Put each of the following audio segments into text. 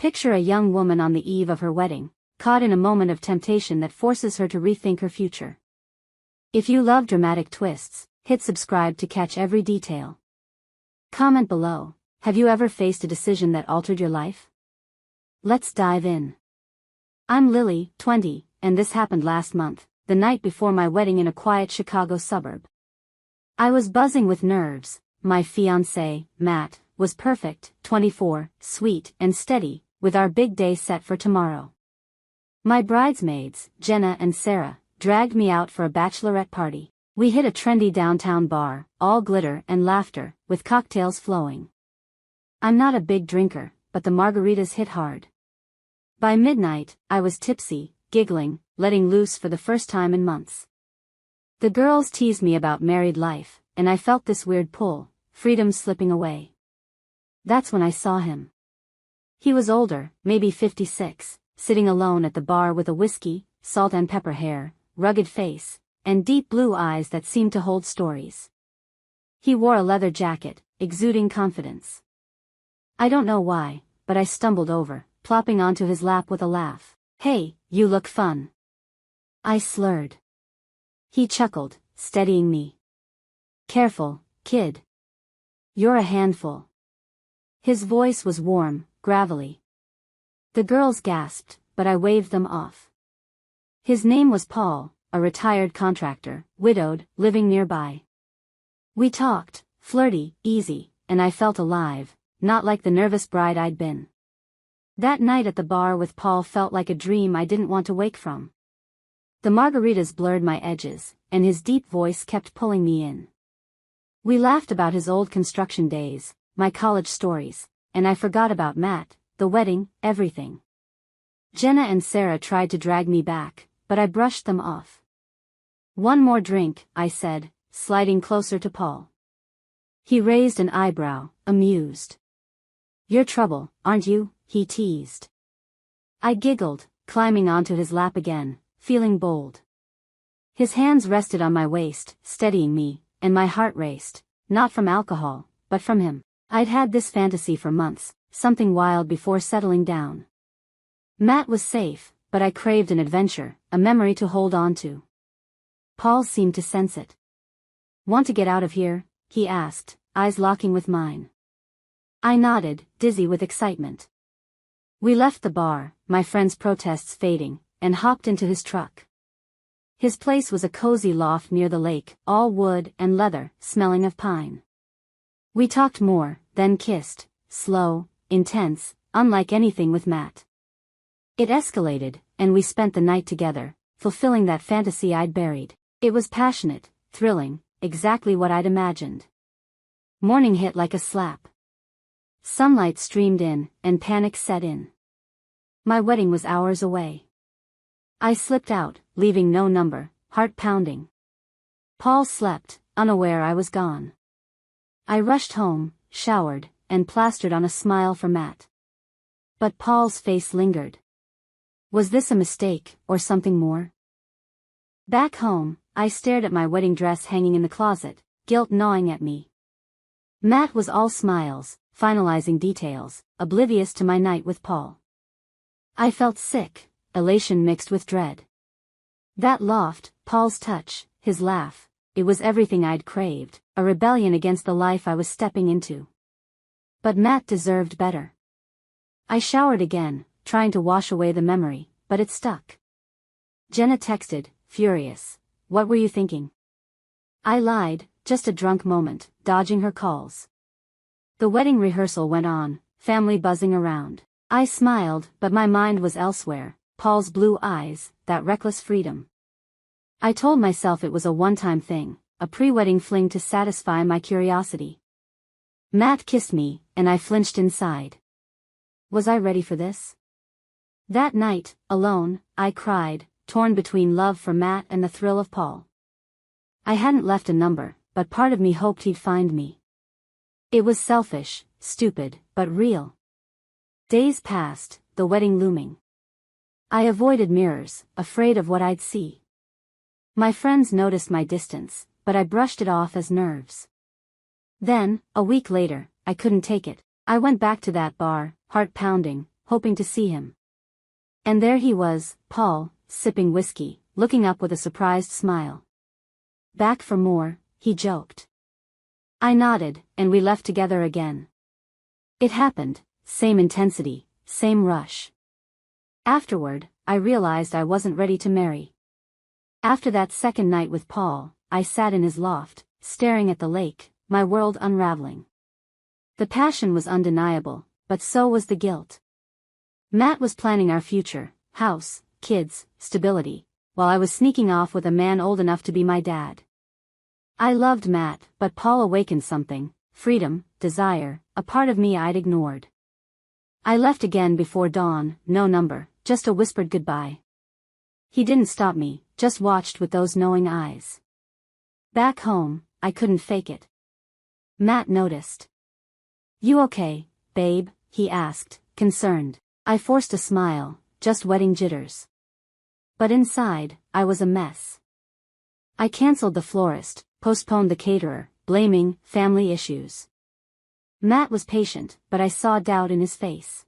Picture a young woman on the eve of her wedding, caught in a moment of temptation that forces her to rethink her future. If you love dramatic twists, hit subscribe to catch every detail. Comment below, have you ever faced a decision that altered your life? Let's dive in. I'm Lily, 20, and this happened last month, the night before my wedding in a quiet Chicago suburb. I was buzzing with nerves. My fiancé, Matt, was perfect, 24, sweet and steady, with our big day set for tomorrow. My bridesmaids, Jenna and Sarah, dragged me out for a bachelorette party. We hit a trendy downtown bar, all glitter and laughter, with cocktails flowing. I'm not a big drinker, but the margaritas hit hard. By midnight, I was tipsy, giggling, letting loose for the first time in months. The girls teased me about married life, and I felt this weird pull, freedom slipping away. That's when I saw him. He was older, maybe 56, sitting alone at the bar with a whiskey, salt and pepper hair, rugged face, and deep blue eyes that seemed to hold stories. He wore a leather jacket, exuding confidence. I don't know why, but I stumbled over, plopping onto his lap with a laugh. "Hey, you look fun." I slurred. He chuckled, steadying me. "Careful, kid. You're a handful." His voice was warm, gravelly. The girls gasped, but I waved them off. His name was Paul, a retired contractor, widowed, living nearby. We talked, flirty, easy, and I felt alive, not like the nervous bride I'd been. That night at the bar with Paul felt like a dream I didn't want to wake from. The margaritas blurred my edges, and his deep voice kept pulling me in. We laughed about his old construction days, my college stories, and I forgot about Matt, the wedding, everything. Jenna and Sarah tried to drag me back, but I brushed them off. "One more drink," I said, sliding closer to Paul. He raised an eyebrow, amused. "You're trouble, aren't you?" he teased. I giggled, climbing onto his lap again, feeling bold. His hands rested on my waist, steadying me, and my heart raced, not from alcohol, but from him. I'd had this fantasy for months, something wild before settling down. Matt was safe, but I craved an adventure, a memory to hold on to. Paul seemed to sense it. "Want to get out of here?" he asked, eyes locking with mine. I nodded, dizzy with excitement. We left the bar, my friend's protests fading, and hopped into his truck. His place was a cozy loft near the lake, all wood and leather, smelling of pine. We talked more, then kissed, slow, intense, unlike anything with Matt. It escalated, and we spent the night together, fulfilling that fantasy I'd buried. It was passionate, thrilling, exactly what I'd imagined. Morning hit like a slap. Sunlight streamed in, and panic set in. My wedding was hours away. I slipped out, leaving no number, heart pounding. Paul slept, unaware I was gone. I rushed home, showered, and plastered on a smile for Matt. But Paul's face lingered. Was this a mistake, or something more? Back home, I stared at my wedding dress hanging in the closet, guilt gnawing at me. Matt was all smiles, finalizing details, oblivious to my night with Paul. I felt sick, elation mixed with dread. That loft, Paul's touch, his laugh, it was everything I'd craved, a rebellion against the life I was stepping into. But Matt deserved better. I showered again, trying to wash away the memory, but it stuck. Jenna texted, furious. "What were you thinking?" I lied, just a drunk moment, dodging her calls. The wedding rehearsal went on, family buzzing around. I smiled, but my mind was elsewhere, Paul's blue eyes, that reckless freedom. I told myself it was a one-time thing, a pre-wedding fling to satisfy my curiosity. Matt kissed me, and I flinched inside. Was I ready for this? That night, alone, I cried, torn between love for Matt and the thrill of Paul. I hadn't left a number, but part of me hoped he'd find me. It was selfish, stupid, but real. Days passed, the wedding looming. I avoided mirrors, afraid of what I'd see. My friends noticed my distance, but I brushed it off as nerves. Then, a week later, I couldn't take it. I went back to that bar, heart pounding, hoping to see him. And there he was, Paul, sipping whiskey, looking up with a surprised smile. "Back for more," he joked. I nodded, and we left together again. It happened, same intensity, same rush. Afterward, I realized I wasn't ready to marry. After that second night with Paul, I sat in his loft, staring at the lake, my world unraveling. The passion was undeniable, but so was the guilt. Matt was planning our future, house, kids, stability, while I was sneaking off with a man old enough to be my dad. I loved Matt, but Paul awakened something, freedom, desire, a part of me I'd ignored. I left again before dawn, no number, just a whispered goodbye. He didn't stop me, just watched with those knowing eyes. Back home, I couldn't fake it. Matt noticed. "You okay, babe?" he asked, concerned. I forced a smile, just wedding jitters. But inside, I was a mess. I canceled the florist, postponed the caterer, blaming family issues. Matt was patient, but I saw doubt in his face.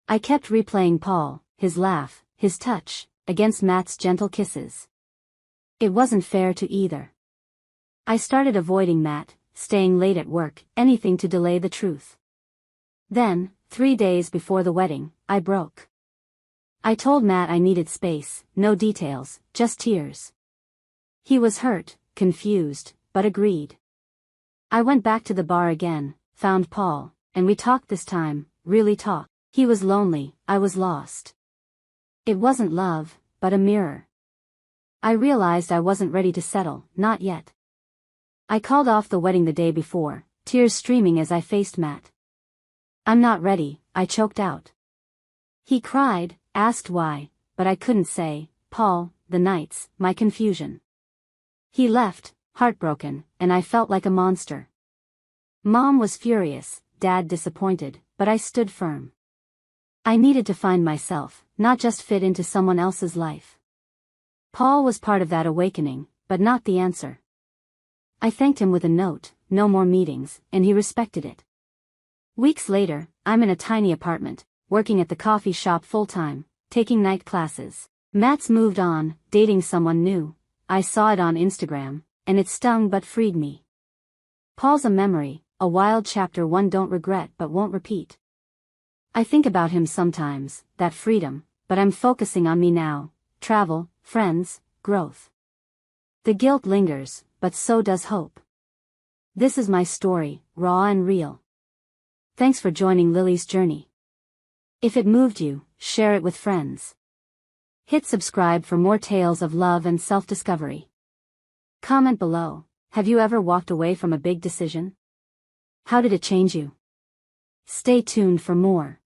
I kept replaying Paul, his laugh, his touch, against Matt's gentle kisses. It wasn't fair to either. I started avoiding Matt, staying late at work, anything to delay the truth. Then, 3 days before the wedding, I broke. I told Matt I needed space, no details, just tears. He was hurt, confused, but agreed. I went back to the bar again, found Paul, and we talked this time, really talked. He was lonely, I was lost. It wasn't love, but a mirror. I realized I wasn't ready to settle, not yet. I called off the wedding the day before, tears streaming as I faced Matt. "I'm not ready," I choked out. He cried, asked why, but I couldn't say. Paul, the nights, my confusion. He left, heartbroken, and I felt like a monster. Mom was furious, Dad disappointed, but I stood firm. I needed to find myself, not just fit into someone else's life. Paul was part of that awakening, but not the answer. I thanked him with a note, no more meetings, and he respected it. Weeks later, I'm in a tiny apartment, working at the coffee shop full-time, taking night classes. Matt's moved on, dating someone new. I saw it on Instagram, and it stung but freed me. Paul's a memory, a wild chapter one don't regret but won't repeat. I think about him sometimes, that freedom, but I'm focusing on me now, travel, friends, growth. The guilt lingers, but so does hope. This is my story, raw and real. Thanks for joining Lily's journey. If it moved you, share it with friends. Hit subscribe for more tales of love and self-discovery. Comment below, have you ever walked away from a big decision? How did it change you? Stay tuned for more.